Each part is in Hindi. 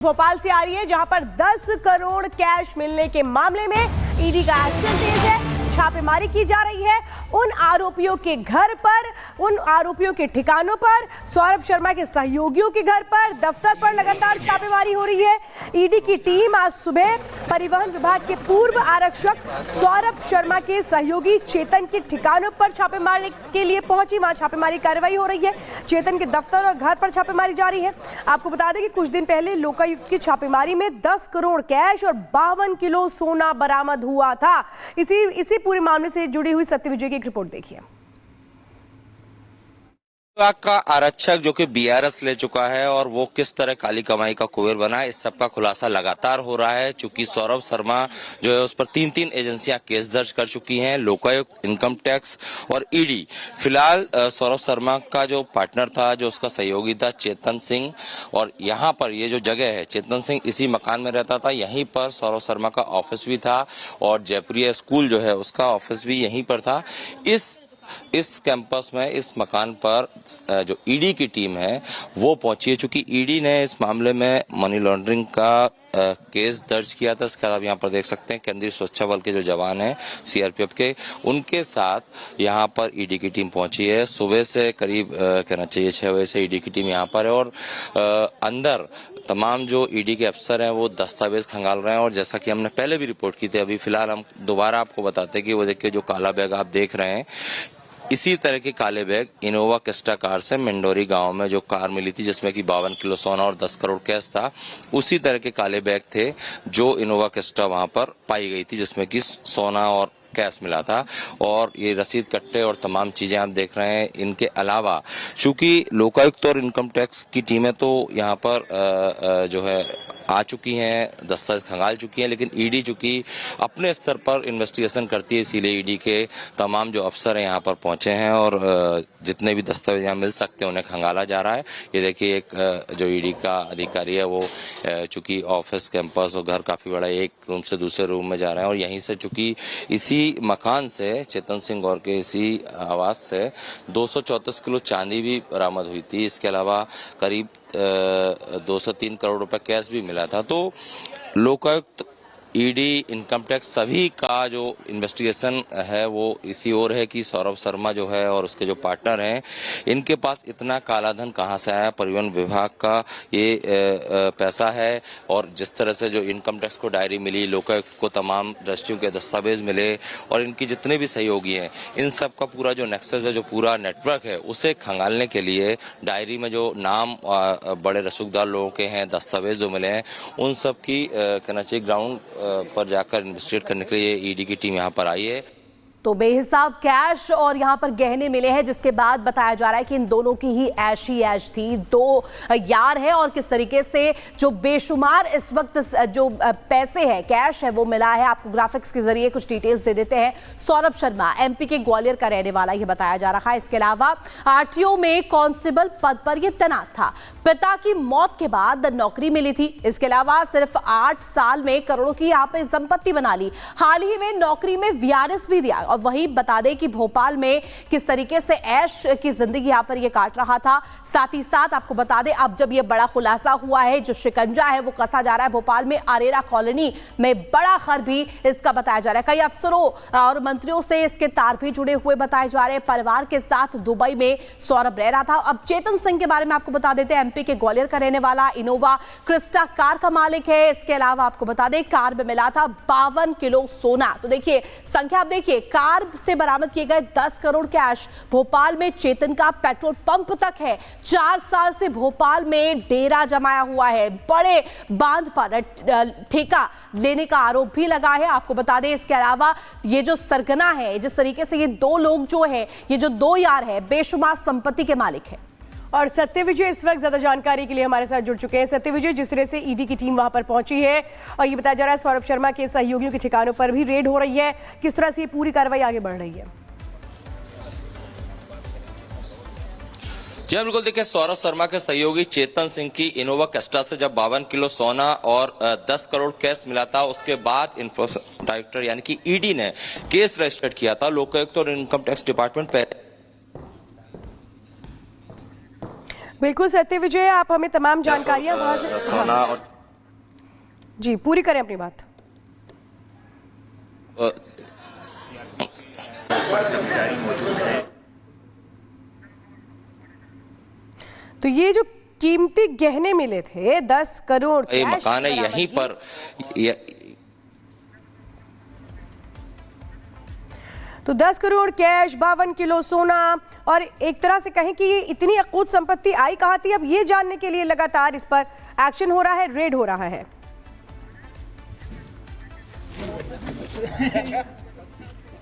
भोपाल से आ रही है, जहां पर 10 करोड़ कैश मिलने के मामले में ईडी का एक्शन तेज है। छापेमारी की जा रही है उन आरोपियों के घर पर, उन आरोपियों के ठिकानों पर, सौरभ शर्मा के सहयोगियों के घर पर, दफ्तर पर लगातार छापेमारी हो रही है। ईडी की टीम आज सुबह परिवहन विभाग के पूर्व आरक्षक सौरभ शर्मा के सहयोगी चेतन के ठिकानों पर छापेमारी के लिए पहुंची। वहां छापेमारी कार्रवाई हो रही है। चेतन के दफ्तर और घर पर छापेमारी जारी है। आपको बता दें कि कुछ दिन पहले लोकायुक्त की छापेमारी में 10 करोड़ कैश और 52 किलो सोना बरामद हुआ था। इसी पूरे मामले से जुड़ी हुई सत्य विजय की एक रिपोर्ट देखिए। विभाग का आरक्षक जो कि बीआरएस ले चुका है और वो किस तरह काली कमाई का कुबेर बना है, इस सब का खुलासा लगातार हो रहा है। चूंकि सौरभ शर्मा जो है उस पर तीन एजेंसियां केस दर्ज कर चुकी हैं, लोकायुक्त, इनकम टैक्स और ईडी। फिलहाल सौरभ शर्मा का जो पार्टनर था, जो उसका सहयोगी था, चेतन सिंह, और यहाँ पर ये जो जगह है, चेतन सिंह इसी मकान में रहता था। यहीं पर सौरभ शर्मा का ऑफिस भी था और जयपुरिया स्कूल जो है उसका ऑफिस भी यहीं पर था। इस कैंपस में, इस मकान पर जो ईडी की टीम है वो पहुंची है। चूंकि ईडी ने इस मामले में मनी लॉन्ड्रिंग का केस दर्ज किया था। इसके अलावा यहाँ पर देख सकते हैं केंद्रीय सुरक्षा बल के जो जवान हैं सीआरपीएफ के, उनके साथ यहाँ पर ईडी की टीम पहुंची है। सुबह से करीब कहना चाहिए 6 बजे से ईडी की टीम यहाँ पर है और अंदर तमाम जो ईडी के अफसर हैं वो दस्तावेज खंगाल रहे हैं। और जैसा कि हमने पहले भी रिपोर्ट की थी, अभी फिलहाल हम दोबारा आपको बताते हैं कि वो देखिए जो काला बैग आप देख रहे हैं, इसी तरह के काले बैग इनोवा क्रिस्टा कार से मंडोरी गांव में जो कार मिली थी जिसमें कि 52 किलो सोना और 10 करोड़ कैश था, उसी तरह के काले बैग थे जो इनोवा क्रिस्टा वहां पर पाई गई थी, जिसमें कि सोना और कैश मिला था। और ये रसीद कट्टे और तमाम चीजें आप देख रहे हैं। इनके अलावा चूंकि लोकायुक्त और इनकम टैक्स की टीमें तो यहाँ पर जो है आ चुकी हैं, दस्तावेज खंगाल चुकी हैं, लेकिन ईडी चूंकि अपने स्तर पर इन्वेस्टिगेशन करती है, इसीलिए ईडी के तमाम जो अफसर हैं यहाँ पर पहुंचे हैं और जितने भी दस्तावेज यहाँ मिल सकते हैं उन्हें खंगाला जा रहा है। ये देखिए एक जो ईडी का अधिकारी है वो चूंकि ऑफिस, कैंपस और घर काफी बड़ा, एक रूम से दूसरे रूम में जा रहे हैं। और यहीं से चूंकि इसी मकान से, चेतन सिंह गौर के इसी आवास से 234 किलो चांदी भी बरामद हुई थी। इसके अलावा करीब 2 से 3 करोड़ रुपए कैश भी मिला था। तो लोकायुक्त, ईडी, इनकम टैक्स सभी का जो इन्वेस्टिगेशन है वो इसी ओर है कि सौरभ शर्मा जो है और उसके जो पार्टनर हैं, इनके पास इतना काला धन कहां से आया। परिवहन विभाग का ये पैसा है और जिस तरह से जो इनकम टैक्स को डायरी मिली, लोकायुक्त को तमाम रजिस्ट्रियों के दस्तावेज मिले और इनकी जितने भी सहयोगी हैं, इन सब का पूरा जो नेक्सस है, जो पूरा नेटवर्क है, उसे खंगालने के लिए डायरी में जो नाम बड़े रसूखदार लोगों के हैं, दस्तावेज जो मिले हैं, उन सब की कहना चाहिए ग्राउंड पर जाकर इन्वेस्टिगेट करने के लिए ईडी की टीम यहाँ पर आई है। तो बेहिसाब कैश और यहाँ पर गहने मिले हैं, जिसके बाद बताया जा रहा है कि इन दोनों की ही ऐश ही ऐश थी। दो यार है और किस तरीके से जो बेशुमार इस वक्त जो पैसे है, कैश है, वो मिला है। आपको ग्राफिक्स के जरिए कुछ डिटेल्स दे देते हैं। सौरभ शर्मा एमपी के ग्वालियर का रहने वाला, ये बताया जा रहा है। इसके अलावा आरटीओ में कांस्टेबल पद पर यह तैनात था। पिता की मौत के बाद नौकरी मिली थी। इसके अलावा सिर्फ 8 साल में करोड़ों की यहाँ पर संपत्ति बना ली। हाल ही में नौकरी में वीआरएस भी दिया। और वहीं बता दें कि भोपाल में किस तरीके से ऐश की जिंदगी यहां पर ये काट रहा था। साथ ही साथ आपको बता दें, अब जब ये बड़ा खुलासा हुआ है, जो शिकंजा है वो कसा जा रहा है भोपाल में अरेरा कॉलोनी में, बड़ा खर भी इसका बताया जा रहा है। कई अफसरों और मंत्रियों से इसके तार भी जुड़े हुए बताए जा रहे हैं। परिवार के साथ दुबई में सौरभ रह रहा था। अब चेतन सिंह के बारे में आपको बता देते हैं, एमपी के ग्वालियर का रहने वाला, इनोवा क्रिस्टा कार का मालिक है। इसके अलावा आपको बता दें कार में मिला था 52 किलो सोना। तो देखिए संख्या, आप देखिए कार से बरामद किए गए 10 करोड़ कैश। भोपाल में चेतन का पेट्रोल पंप तक है। 4 साल से भोपाल में डेरा जमाया हुआ है। बड़े बांध पर ठेका लेने का आरोप भी लगा है। आपको बता दें इसके अलावा ये जो सरगना है, जिस तरीके से ये दो लोग जो है, ये जो दो यार है, बेशुमार संपत्ति के मालिक है। और सत्य विजय इस वक्त ज्यादा जानकारी के लिए हमारे साथ जुड़ चुके हैं। सत्य विजय, जिस तरह से ईडी की टीम वहां पर पहुंची है और ये बताया जा रहा है सौरभ शर्मा के सहयोगियों के ठिकानों पर भी रेड हो रही है, किस तरह से ये पूरी कार्रवाई आगे बढ़ रही है? जी बिल्कुल, देखिए सौरभ शर्मा के सहयोगी चेतन सिंह की इनोवा क्रिस्टा से जब 52 किलो सोना और 10 करोड़ कैश मिला था, उसके बाद इन्फोर्समेंट डायरेक्टर यानी कि ईडी ने केस रजिस्टर किया था। लोकायुक्त और इनकम टैक्स डिपार्टमेंट बिल्कुल सत्य विजय, आप हमें तमाम जानकारियां वहां से सोना और जी पूरी करें अपनी बात। तो ये जो कीमती गहने मिले थे 10 करोड़ ये कैश मकान है, यहीं पर तो 10 करोड़ कैश, 52 किलो सोना और एक तरह से कहें कि ये इतनी अकूत संपत्ति आई कहाँ थी, अब ये जानने के लिए लगातार इस पर एक्शन हो रहा है, रेड हो रहा है।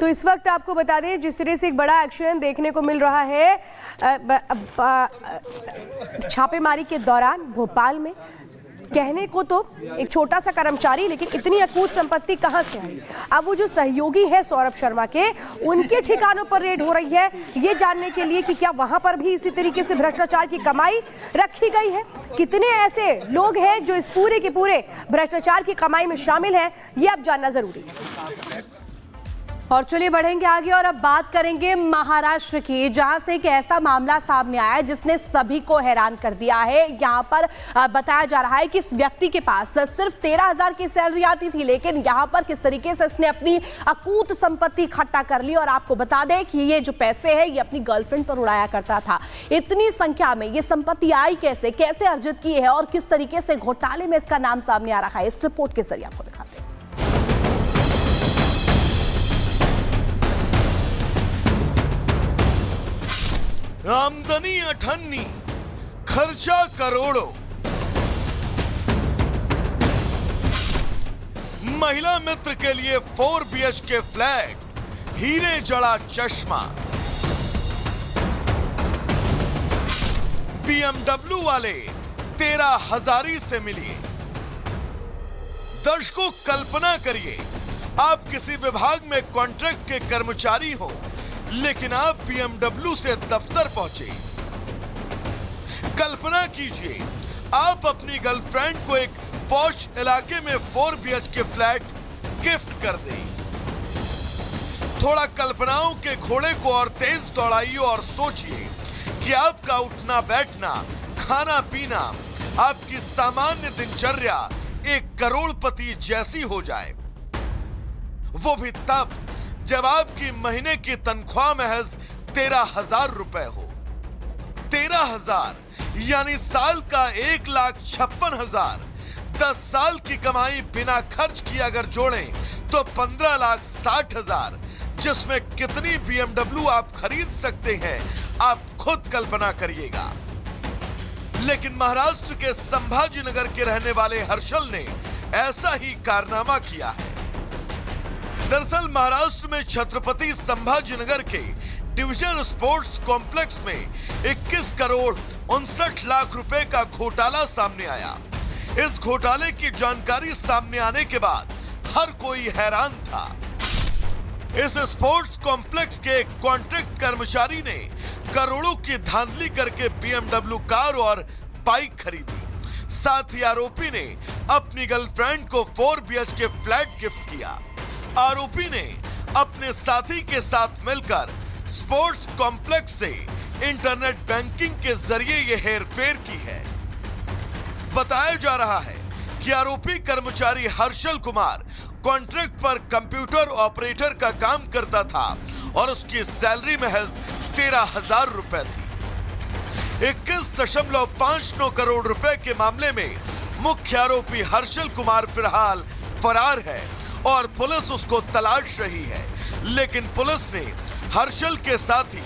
तो इस वक्त आपको बता दें जिस तरह से एक बड़ा एक्शन देखने को मिल रहा है छापेमारी के दौरान भोपाल में, कहने को तो एक छोटा सा कर्मचारी, लेकिन इतनी अकूत संपत्ति कहां से आई। अब वो जो सहयोगी है सौरभ शर्मा के, उनके ठिकानों पर रेड हो रही है ये जानने के लिए कि क्या वहां पर भी इसी तरीके से भ्रष्टाचार की कमाई रखी गई है, कितने ऐसे लोग हैं जो इस पूरे के पूरे भ्रष्टाचार की कमाई में शामिल हैं, ये अब जानना जरूरी है। और चलिए बढ़ेंगे आगे और अब बात करेंगे महाराष्ट्र की, जहां से एक ऐसा मामला सामने आया है जिसने सभी को हैरान कर दिया है। यहां पर बताया जा रहा है कि इस व्यक्ति के पास सिर्फ 13,000 की सैलरी आती थी, लेकिन यहां पर किस तरीके से इसने अपनी अकूत संपत्ति इकट्ठा कर ली। और आपको बता दें कि ये जो पैसे है ये अपनी गर्लफ्रेंड पर उड़ाया करता था। इतनी संख्या में ये संपत्ति आई कैसे, कैसे अर्जित की है और किस तरीके से घोटाले में इसका नाम सामने आ रहा है, इस रिपोर्ट के जरिए आपको दिखाते हैं। आमदनी अठन्नी, खर्चा करोड़ों, महिला मित्र के लिए 4 BHK फ्लैट, हीरे जड़ा चश्मा, BMW वाले 13,000 से मिलिए। दर्शकों कल्पना करिए, आप किसी विभाग में कॉन्ट्रैक्ट के कर्मचारी हो, लेकिन आप BMW से दफ्तर पहुंचे। कल्पना कीजिए आप अपनी गर्लफ्रेंड को एक पॉश इलाके में 4 BHK फ्लैट गिफ्ट कर दें। थोड़ा कल्पनाओं के घोड़े को और तेज दौड़ाइए और सोचिए कि आपका उठना बैठना, खाना पीना, आपकी सामान्य दिनचर्या एक करोड़पति जैसी हो जाए। वो भी तब जब आपकी महीने की तनख्वाह महज 13,000 रुपए हो। 13,000 यानी साल का 1,56,000। 10 साल की कमाई बिना खर्च किए अगर जोड़ें तो 15,60,000, जिसमें कितनी BMW आप खरीद सकते हैं आप खुद कल्पना करिएगा। लेकिन महाराष्ट्र के संभाजीनगर के रहने वाले हर्षल ने ऐसा ही कारनामा किया है। दरअसल महाराष्ट्र में छत्रपति संभाजीनगर के डिवीजन स्पोर्ट्स कॉम्प्लेक्स में 21 करोड़ 59 लाख रुपए का घोटाला सामने आया। इस घोटाले की जानकारी सामने आने के बाद हर कोई हैरान था। इस स्पोर्ट्स कॉम्प्लेक्स के कॉन्ट्रैक्ट कर्मचारी ने करोड़ों की धांधली करके BMW कार और बाइक खरीदी। साथ ही आरोपी ने अपनी गर्लफ्रेंड को 4 BHK फ्लैट गिफ्ट किया। आरोपी ने अपने साथी के साथ मिलकर स्पोर्ट्स कॉम्प्लेक्स से इंटरनेट बैंकिंग के जरिए यह हेरफेर की है। बताया जा रहा है कि आरोपी कर्मचारी हर्षल कुमार कॉन्ट्रैक्ट पर कंप्यूटर ऑपरेटर का काम करता था और उसकी सैलरी महज 13,000 रुपए थी। 21.59 करोड़ रुपए के मामले में मुख्य आरोपी हर्षल कुमार फिलहाल फरार है और पुलिस उसको तलाश रही है। लेकिन पुलिस ने हर्षल के साथी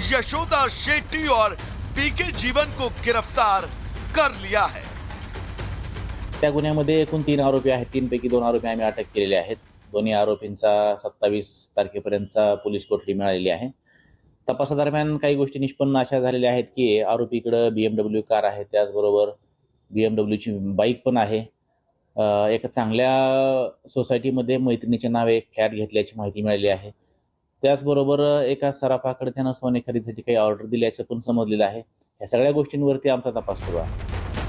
यशोदा शेट्टी और पीके जीवन को गिरफ्तार कर लिया है। त्या गुन्ह्यामध्ये एकूण 3 आरोपी आहेत। 3 पैकी 2 आरोपी आम्ही अटक केलेले आहेत। दोन्ही आरोपींचा 27 तारखेपर्यंतचा पोलीस कोठडी मिळालेली आहे। तपासादरम्यान काही गोष्टी निष्पन्न अशा झालेल्या आहेत की आरोपीकडे BMW कार आहे, त्याचबरोबर BMWची बाईक पण आहे। एका चांगल्या सोसायटीमध्ये मैत्रिणीचे नावे एक फ्लॅट घेतल्याची माहिती मिळाली आहे। त्याचबरोबर एका सराफाकडे त्यानं सोने खरेदीसाठी काही ऑर्डर दिल्याचं पण समजलेलं आहे। या सगळ्या गोष्टींवरती आमचा तपास सुरू आहे।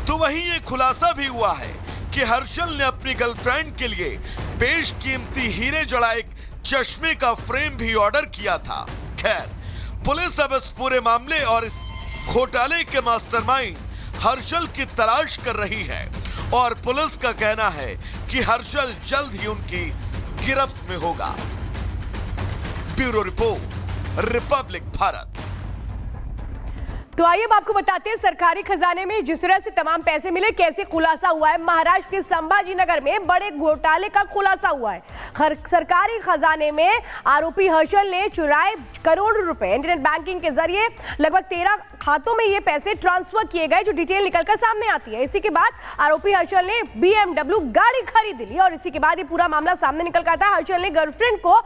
तो वहीं ये खुलासा भी हुआ है कि हर्षल ने अपनी गर्लफ्रेंड के लिए बेशकीमती हीरे जड़ा एक चश्मे का फ्रेम भी ऑर्डर किया था। खैर, पुलिस अब इस पूरे मामले और इस घोटाले के मास्टरमाइंड हर्षल की तलाश कर रही है और पुलिस का कहना है कि हर्षल जल्द ही उनकी गिरफ्त में होगा। Bureau report, Republic Bharat. तो आइए अब आपको बताते हैं सरकारी खजाने में जिस तरह से तमाम पैसे मिले कैसे खुलासा हुआ है। महाराष्ट्र के संभाजी नगर में बड़े घोटाले का खुलासा हुआ है। सरकारी खजाने में आरोपी हर्षल ने चुराए करोड़ों रुपए। इंटरनेट बैंकिंग के जरिए लगभग 13 खातों में ये पैसे ट्रांसफर किए गए, जो डिटेल निकलकर सामने आती है। इसी के बाद आरोपी हर्षल ने BMW गाड़ी खरीद ली और इसी के बाद ये पूरा मामला सामने निकल कर आता है। हर्षल ने गर्लफ्रेंड को